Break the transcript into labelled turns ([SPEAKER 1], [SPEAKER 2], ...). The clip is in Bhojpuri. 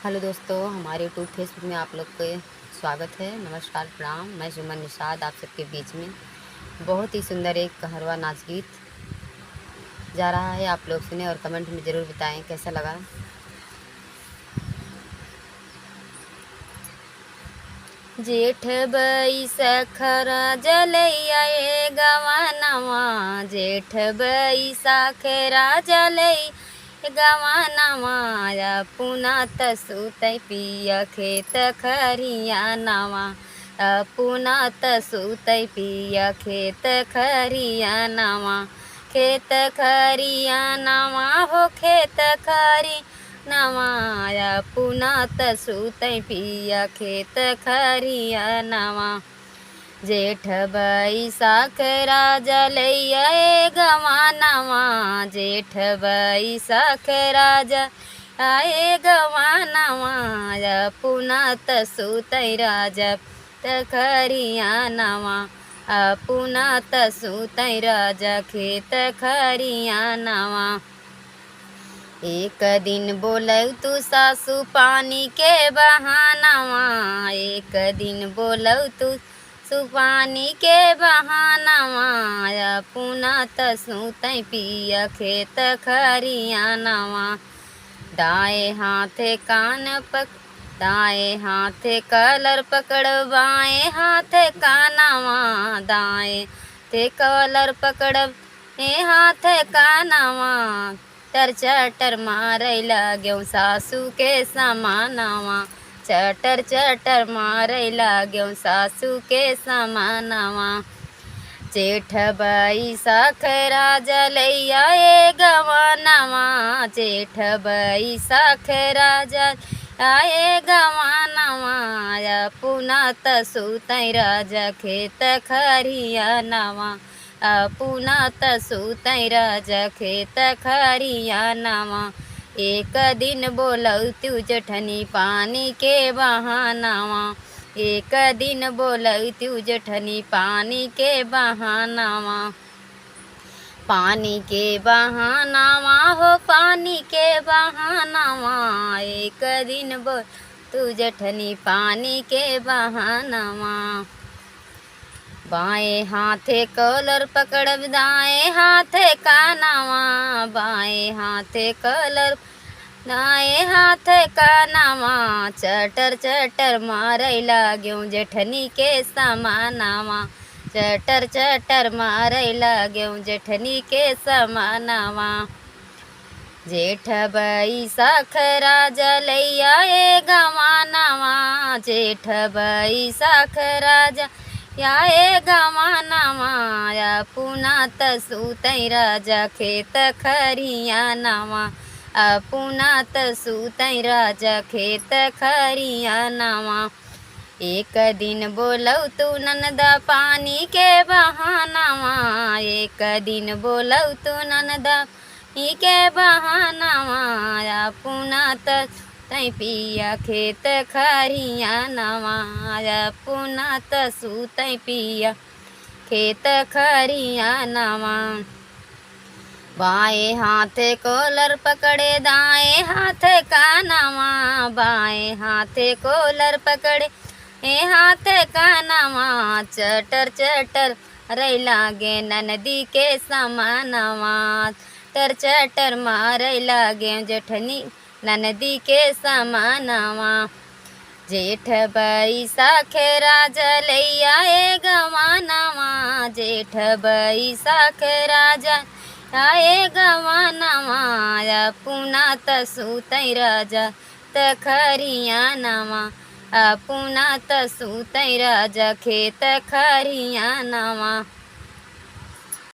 [SPEAKER 1] हेलो दोस्तों, हमारे यूट्यूब फेसबुक में आप लोग के स्वागत है। नमस्कार, प्रणाम। मैं जुम्मन निषाद आप सबके बीच में बहुत ही सुंदर एक कहरवा नाच गीत जा रहा है। आप लोग सुने और कमेंट में ज़रूर बताएं कैसा लगा। जेठ बैसाखर जलैया गवानवा, जेठ बैसाखरा जलैया गवानवा, पुना तसुतै पिया खेत खरिया नवा, पुना तसुतै पिया खेत खरिया नवा, खेत खरिया नवा हो खेत खरी नवाया, पुना तसुतै पिया खेत खरिया नवा, जेठ बैसाखरा जलैया गवानवा, जेठ बैसाखरा जलैया गवानवा, पुना तसुतै राजा खरिया नवा, पुना तसुतै राजा खेत खरिया नवा। एक दिन बोलौ तू सासू पानी के बहानवा, एक दिन बोलौ तू सुपानी के बहानवा, पुना तसुतै पिया खेत खरिया नवा, दाएं हाथे कान दाएं हाथे कलर पकड़, बाएं हाथे कानवा, दाएं ते कलर पकड़ हाथे कानवा, चटर मारै लाग्यौ सासू के समानवा, चटर चटर मारै लाग्यौ सासू के समानवा, जेठ बैसाखरा जलैया गवानवा, जेठ बैसाखरा जलैया गवानवा, पुना तसुतै राजा खेत खरिया नवा, पुना तसुतै राजा खेत खरिया नवा। एक दिन बोलौ तू जठनी पानी के बहानवा, एक दिन बोलौ तू जठनी पानी के बहानवा, पानी के बहानवा हो पानी के बहानवा, एक दिन बोल तू जठनी पानी के बहानवा, बाएं हाथे कलर पकड़ब, दाएं हाथे कानवा, बाएं हाथे कलर दाएं हाथे कानवा, चटर चटर मारै लाग्यौ जेठनी के समानवा, चटर चटर मारै लाग्यौ जेठनी के समानवा, जेठ बैसाखरा जलैया गवानवा, जेठ बैसाखरा जलैया गवानवा, पुना तसुतै राजा खेत खरिया नवा, पुना तसुतै राजा खेत खरिया नवा। एक दिन बोलौ तू ननदा पानी के बहानवा, एक दिन बोलौ तू ननदा के बहानवा, पुना तसुतै पिया खेत खरिया नवा, पुना तसुतै पिया खेत खरिया नवा, बाएं हाथे कॉलर पकड़े, दाएं हाथे कानवा, बाएं हाथे कॉलर पकड़े हाथे कानवा, चटर चटर रै लागे ननदी के समानवा, चटर चटर मारै लागे जेठनी ननदी के समानवा, जेठ बैसाखरा जलैया गवानवा, जेठ बैसाखरा जलैया गवानवा, पुना तसुतै राजा खरिया नवा, पुना तसुतै राजा खेत खरिया नवा।